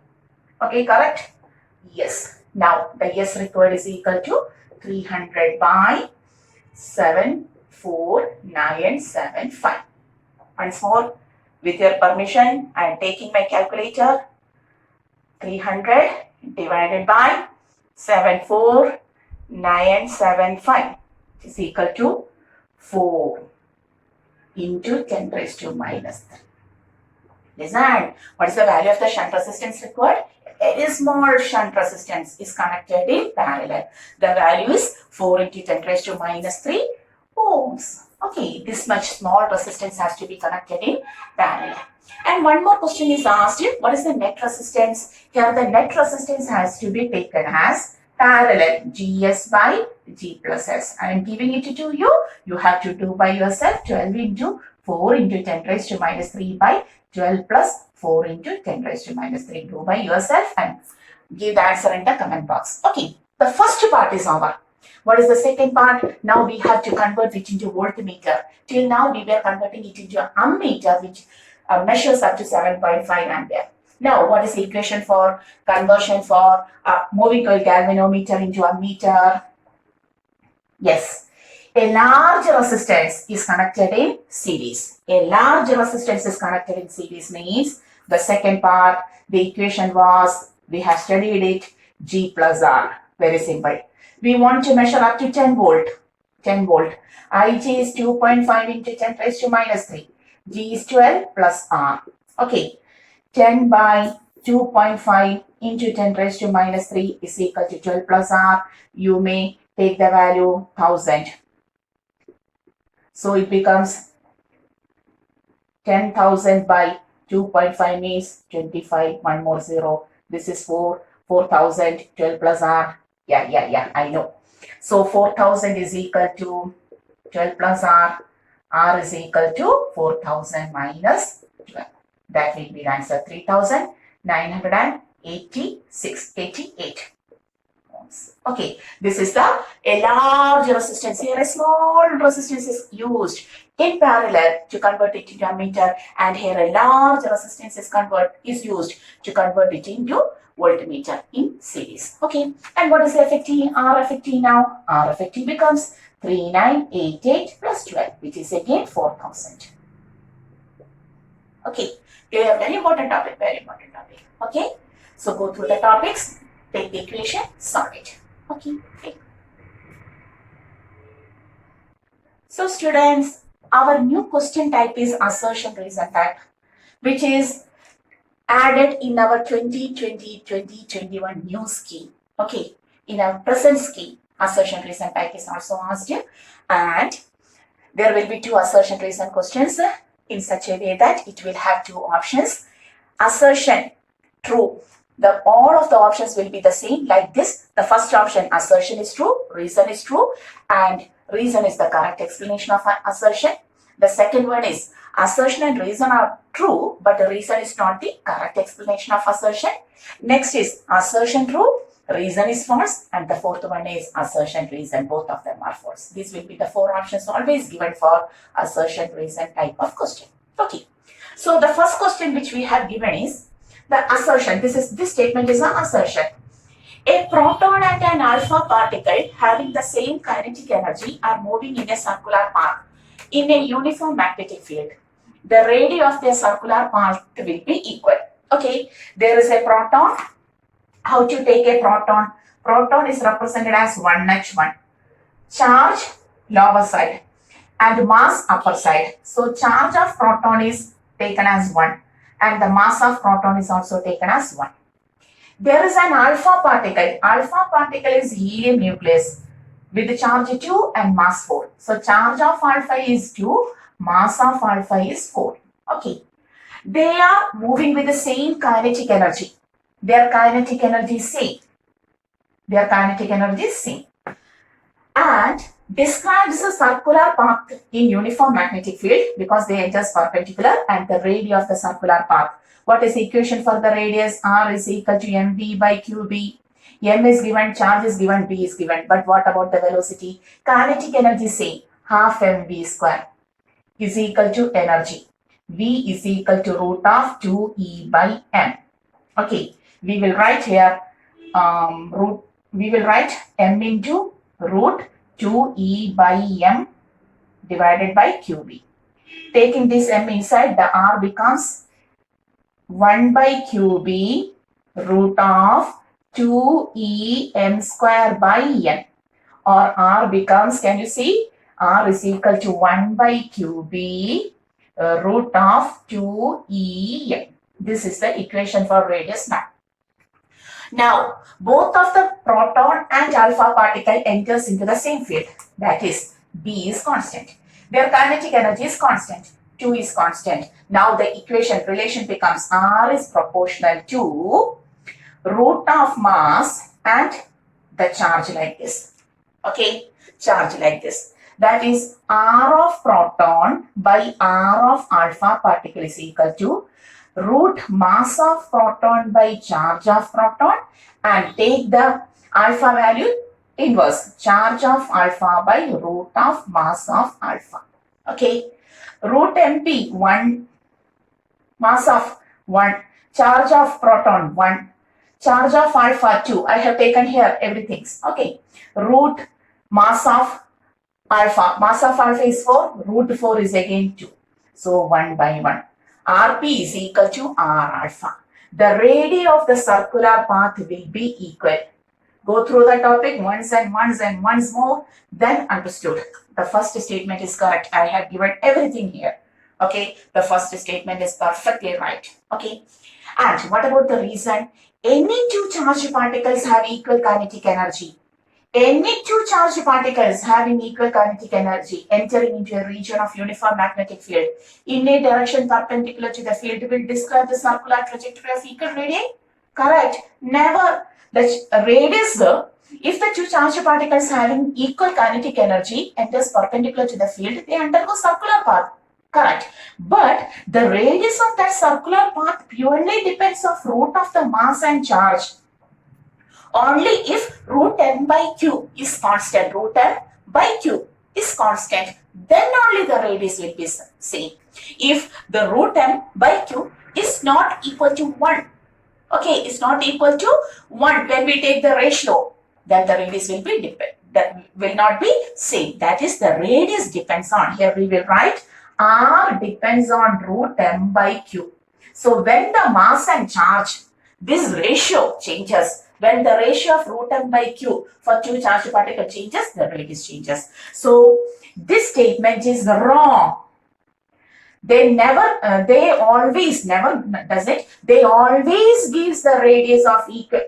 Okay, correct? Yes. Now the S required is equal to 300 by 74975. Once more, with your permission, I am taking my calculator. 300 divided by 74975 is equal to 4 into 10 raised to minus 3. Listen, what is the value of the shunt resistance required? A very small shunt resistance is connected in parallel. The value is 4 into 10 raised to minus 3 ohms. Okay, this much small resistance has to be connected in parallel. And one more question is asked you, what is the net resistance? Here the net resistance has to be taken as parallel, GS by G plus S. I am giving it to you. You have to do by yourself. 12 into 4 into 10 raised to minus 3 by 12 plus 4 into 10 raised to minus 3. Do by yourself and give the answer in the comment box. Okay, the first part is over. What is the second part? Now we have to convert it into voltmeter. Till now we were converting it into ammeter, which measures up to 7.5 ampere. Now what is the equation for conversion for moving coil galvanometer into ammeter? Yes, a large resistance is connected in series. A large resistance is connected in series means the second part, the equation was, we have studied it, G plus R. Very simple. We want to measure up to 10 volt. 10 volt. Ig is 2.5 into 10 raised to minus 3. G is 12 plus R. Okay. 10 by 2.5 into 10 raised to minus 3 is equal to 12 plus R. You may take the value 1000. So it becomes 10,000 by 2.5 means 25, one more 0. This is 4,000, 12 plus R. Yeah, I know. So 4,000 is equal to 12 plus R. R is equal to 4,000 minus 12. That will be the answer, 3,986, 88. Okay, this is a large resistance. Here a small resistance is used in parallel to convert it into ammeter, and here a large resistance is used to convert it into voltmeter in series. Okay, and what is FFT? R FFT now? R FFT becomes 3988 plus 12, which is again 4,000. Okay, clear? Very important topic, very important topic. Okay, so go through the topics, take the equation, solve it. Okay. So students, our new question type is assertion reason type, which is added in our 2020-2021 new scheme. Okay, in our present scheme, assertion reason type is also asked here, and there will be two assertion reason questions in such a way that it will have two options. Assertion true. All of the options will be the same like this. The first option, assertion is true, reason is true, and reason is the correct explanation of an assertion. The second one is assertion and reason are true, but the reason is not the correct explanation of assertion. Next is assertion true, reason is false, and the fourth one is assertion reason. Both of them are false. These will be the four options always given for assertion reason type of question. Okay. So the first question which we have given is the assertion. This statement is an assertion. A proton and an alpha particle having the same kinetic energy are moving in a circular path in a uniform magnetic field. The radius of their circular path will be equal. Okay, there is a proton. How to take a proton? Proton is represented as 1h1. Charge lower side and mass upper side. So charge of proton is taken as 1 and the mass of proton is also taken as 1. There is an alpha particle. Alpha particle is helium nucleus with charge 2 and mass 4. So charge of alpha is 2, mass of alpha is 4. Okay. They are moving with the same kinetic energy. Their kinetic energy is same. Their kinetic energy is same. And describes a circular path in uniform magnetic field because they are just perpendicular, and the radius of the circular path. What is the equation for the radius? R is equal to mv by qb. M is given, charge is given, b is given. But what about the velocity? Kinetic energy same. Half mv square is equal to energy. V is equal to root of 2e by m. Okay, we will write here we will write m into root 2e by m divided by qb. Taking this m inside, the r becomes 1 by qb root of 2e m square by n, or r becomes, can you see, r is equal to 1 by qb root of 2e m. This is the equation for radius now. Now, both of the proton and alpha particle enters into the same field. That is, B is constant. Their kinetic energy is constant. 2 is constant. Now the equation relation becomes R is proportional to root of mass and the charge like this. Okay, charge like this. That is, R of proton by R of alpha particle is equal to root mass of proton by charge of proton, and take the alpha value inverse, charge of alpha by root of mass of alpha. Okay, root mp 1, mass of 1, charge of proton 1, charge of alpha 2. I have taken here everything. Okay, root mass of alpha is 4, root 4 is again 2. So 1 by 1. Rp is equal to R alpha. The radius of the circular path will be equal. Go through the topic once and once and once more, then understood. The first statement is correct. I have given everything here. Okay, the first statement is perfectly right. Okay, and what about the reason? Any two charged particles have equal kinetic energy. Any two charged particles having equal kinetic energy entering into a region of uniform magnetic field in a direction perpendicular to the field will describe the circular trajectory of equal radii? Correct. Never. The radius, if the two charged particles having equal kinetic energy enters perpendicular to the field, they undergo circular path. Correct. But the radius of that circular path purely depends on root of the mass and charge. Only if root m by q is constant, root m by q is constant, then only the radius will be same. If the root m by q is not equal to 1, okay, is not equal to 1 when we take the ratio, then the radius will be not be same. That is, the radius depends on, here we will write r depends on root m by q. So when the mass and charge, this ratio changes. When the ratio of root m by q for two charged particle changes, the radius changes. So this statement is wrong. They always gives the radius of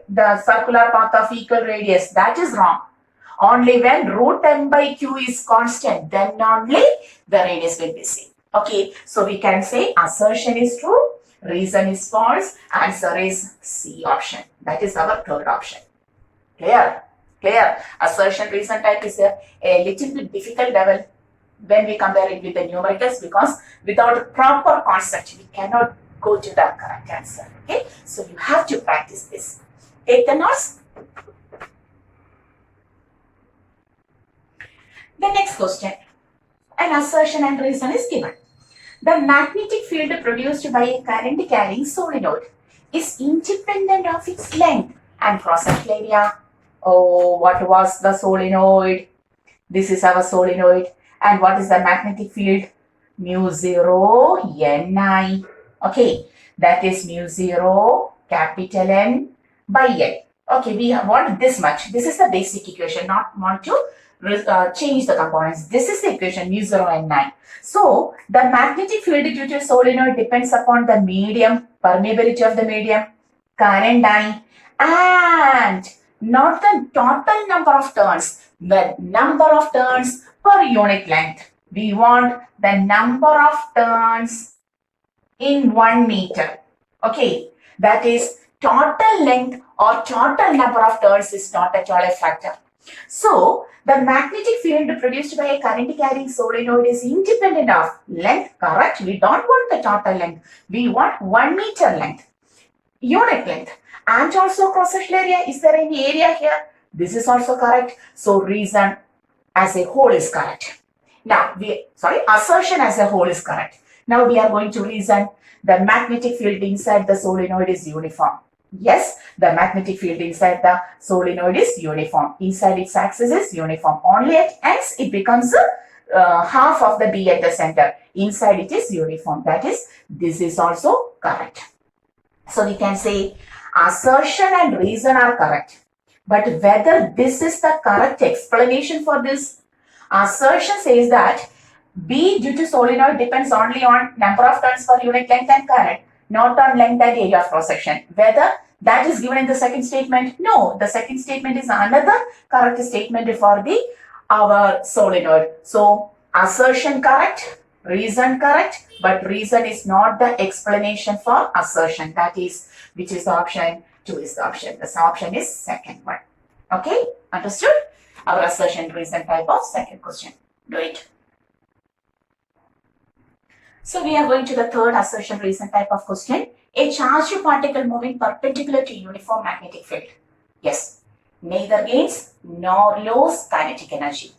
the circular path of equal radius. That is wrong. Only when root m by q is constant, then only the radius will be same. Okay, so we can say assertion is true, reason is false, answer is C option. That is our third option. Clear? Clear. Assertion reason type is a little bit difficult level when we compare it with the numericals, because without proper concept, we cannot go to the correct answer. Okay, so you have to practice this. Take the notes. The next question, an assertion and reason is given. The magnetic field produced by a current carrying solenoid is independent of its length and cross-sectional area. Oh, what was the solenoid? This is our solenoid. And what is the magnetic field? Mu 0 Ni. Okay, that is mu 0 capital N by N. Okay, we want this much. This is the basic equation, not want to change the components. This is the equation mu 0 Ni. So, the magnetic field due to solenoid depends upon the medium, permeability of the medium, current I, and not the total number of turns, the number of turns per unit length. We want the number of turns in 1 meter. Okay, that is total length or total number of turns is not at all a factor. So, the magnetic field produced by a current carrying solenoid is independent of length, correct? We don't want the total length. We want 1 meter length, unit length, and also cross-sectional area. Is there any area here? This is also correct. So, reason as a whole is correct. Now, assertion as a whole is correct. Now, we are going to reason the magnetic field inside the solenoid is uniform. Yes, the magnetic field inside the solenoid is uniform. Inside its axis is uniform. Only at x it becomes half of the B at the center. Inside it is uniform. That is, this is also correct. So we can say assertion and reason are correct. But whether this is the correct explanation for this, assertion says that B due to solenoid depends only on number of turns per unit length and current, not on length and area of cross section. Whether that is given in the second statement? No, the second statement is another correct statement for our solenoid. So, assertion correct, reason correct, but reason is not the explanation for assertion. That is, which is the option? 2 is the option. The option is second one. Okay, understood? Our assertion reason type of second question. Do it. So we are going to the third assertion reason type of question. A charged particle moving perpendicular to uniform magnetic field. Yes, neither gains nor loses kinetic energy.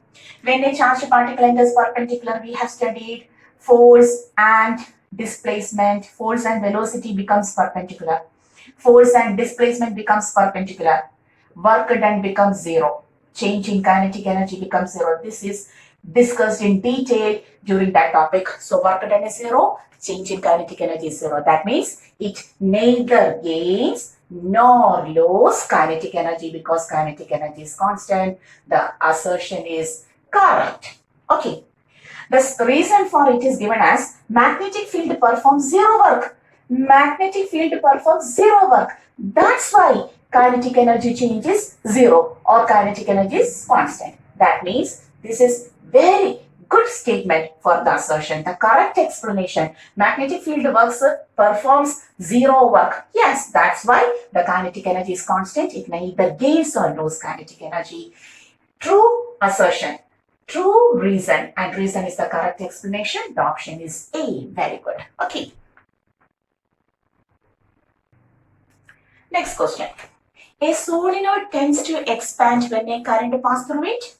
When a charged particle enters perpendicular, we have studied force and displacement. Force and velocity becomes perpendicular. Force and displacement becomes perpendicular. Work done becomes 0. Change in kinetic energy becomes 0. This is discussed in detail during that topic. So work done is 0, change in kinetic energy is 0. That means it neither gains nor lose kinetic energy because kinetic energy is constant. The assertion is correct. Okay. The reason for it is given as magnetic field performs zero work. Magnetic field performs zero work. That's why kinetic energy change is zero or kinetic energy is constant. That means this is very good statement for the assertion. The correct explanation, magnetic field performs zero work. Yes, that's why the kinetic energy is constant. It neither gains or loses kinetic energy. True assertion. True reason, and reason is the correct explanation. The option is A. Very good. Okay. Next question. A solenoid tends to expand when a current passes through it.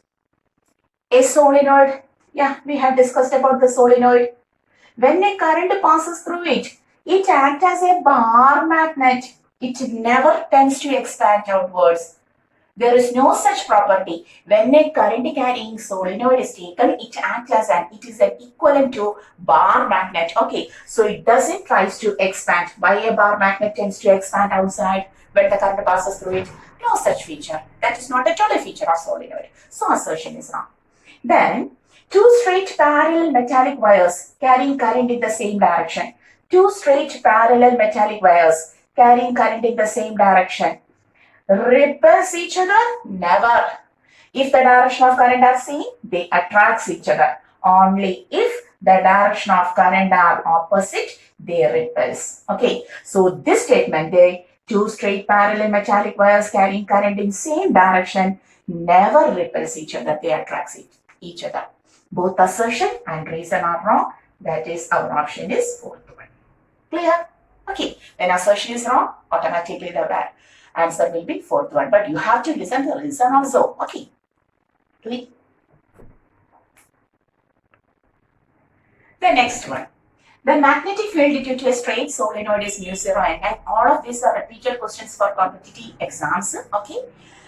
A solenoid, yeah, we have discussed about the solenoid. When a current passes through it, it acts as a bar magnet. It never tends to expand outwards. There is no such property. When a current carrying solenoid is taken, it acts as it is an equivalent to bar magnet. Okay, so it doesn't try to expand. Why a bar magnet tends to expand outside when the current passes through it? No such feature. That is not at all a feature of solenoid. So assertion is wrong. Then, two straight parallel metallic wires carrying current in the same direction. Two straight parallel metallic wires carrying current in the same direction. Repels each other? Never. If the direction of current are same, they attract each other. Only if the direction of current are opposite, they repels. Okay, so this statement, they two straight parallel metallic wires carrying current in same direction never repels each other, they attract each other. Both assertion and reason are wrong. That is, our option is fourth one. Clear? Okay, when assertion is wrong, automatically the answer will be fourth one, but you have to listen to the reason also. Okay. The next one. The magnetic field due to a straight solenoid is mu 0 and all of these are repeated questions for competitive exams. Okay.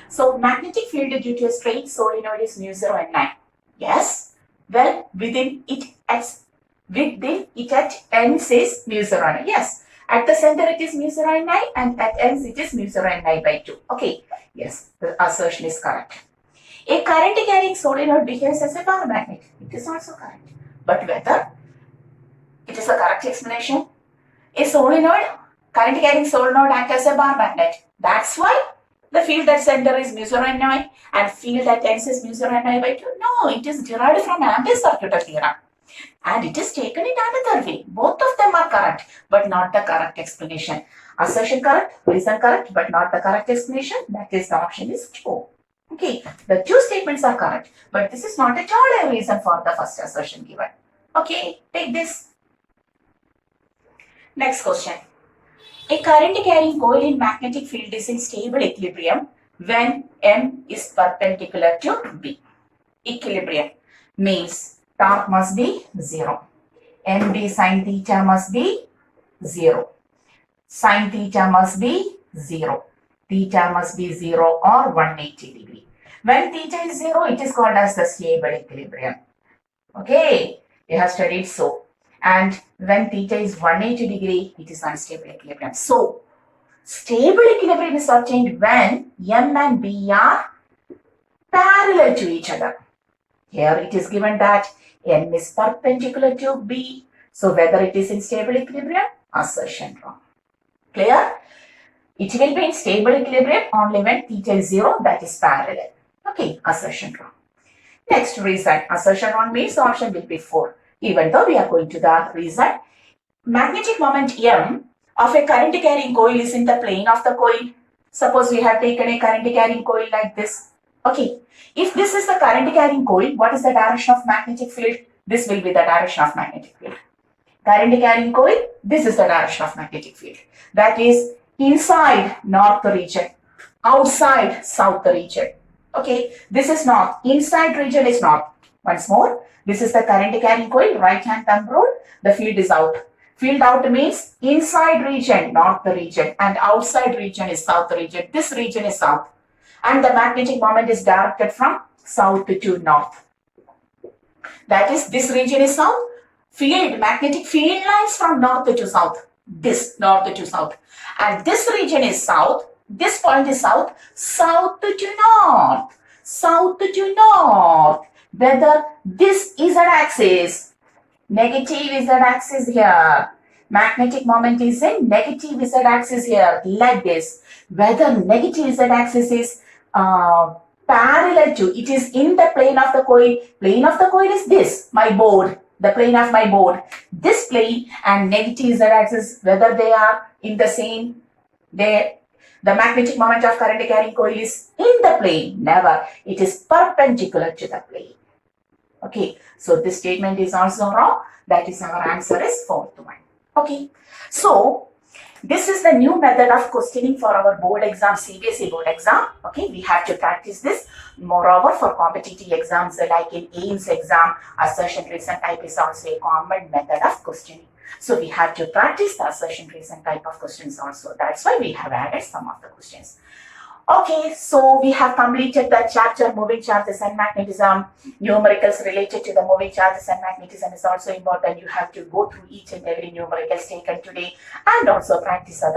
So magnetic field due to a straight solenoid is mu 0 and 9. Yes. Well, within it at ends is mu 0 and 9. Yes. At the center it is mu 0 and 9 and at ends it is mu 0 and 9 by 2. Okay, yes, the assertion is correct. A current carrying solenoid behaves as a bar magnet. It is also correct. But whether it is the correct explanation? A solenoid, current carrying solenoid acts as a bar magnet. That's why the field at center is mu 0 and 9 and field at ends is mu 0 and 9 by 2. No, it is derived from Ampere's circuit theorem. And it is taken in another way. Both of them are correct, but not the correct explanation. Assertion correct, reason correct, but not the correct explanation. That is, the option is true. Okay, the two statements are correct, but this is not at all a reason for the first assertion given. Okay, take this. Next question. A current carrying coil in magnetic field is in stable equilibrium when M is perpendicular to B. Equilibrium means torque must be 0. MD sin theta must be 0. Sin theta must be 0. Theta must be 0 or 180 degree. When theta is 0, it is called as the stable equilibrium. Okay, you have studied so. And when theta is 180 degree, it is unstable equilibrium. So, stable equilibrium is obtained when M and B are parallel to each other. Here it is given that M is perpendicular to B. So whether it is in stable equilibrium, assertion wrong. Clear? It will be in stable equilibrium only when theta is 0, that is parallel. Okay, assertion wrong. Next reason, assertion wrong means the option will be 4. Even though we are going to the reason, magnetic moment M of a current carrying coil is in the plane of the coil. Suppose we have taken a current carrying coil like this. Okay, if this is the current carrying coil, what is the direction of magnetic field? This will be the direction of magnetic field. Current carrying coil, this is the direction of magnetic field. That is inside north region, outside south region. Okay, this is north, inside region is north. Once more, this is the current carrying coil, right hand thumb rule, the field is out. Field out means inside region, north region, and outside region is south region. This region is south. And the magnetic moment is directed from south to north. That is, this region is south. Magnetic field lines from north to south. this north to south, and this region is south, this point is south, south to north, south to north. Whether this z axis, negative z axis here, magnetic moment is in negative z axis here, like this. Whether negative z axis is parallel to, it is in the plane of the coil. Plane of the coil is this, my board, the plane of my board. This plane and negative z axis, whether they are in the same, the magnetic moment of current carrying coil is in the plane, never. It is perpendicular to the plane. Okay, so this statement is also wrong. That is, our answer is fourth one. Okay, so this is the new method of questioning for our board exam, CBSE board exam. Okay, we have to practice this. Moreover, for competitive exams like in AIMS exam, assertion reason type is also a common method of questioning. So we have to practice the assertion reason type of questions also. That's why we have added some of the questions. Okay, so we have completed the chapter moving charges and magnetism. Numericals related to the moving charges and magnetism is also important. You have to go through each and every numericals taken today and also practice other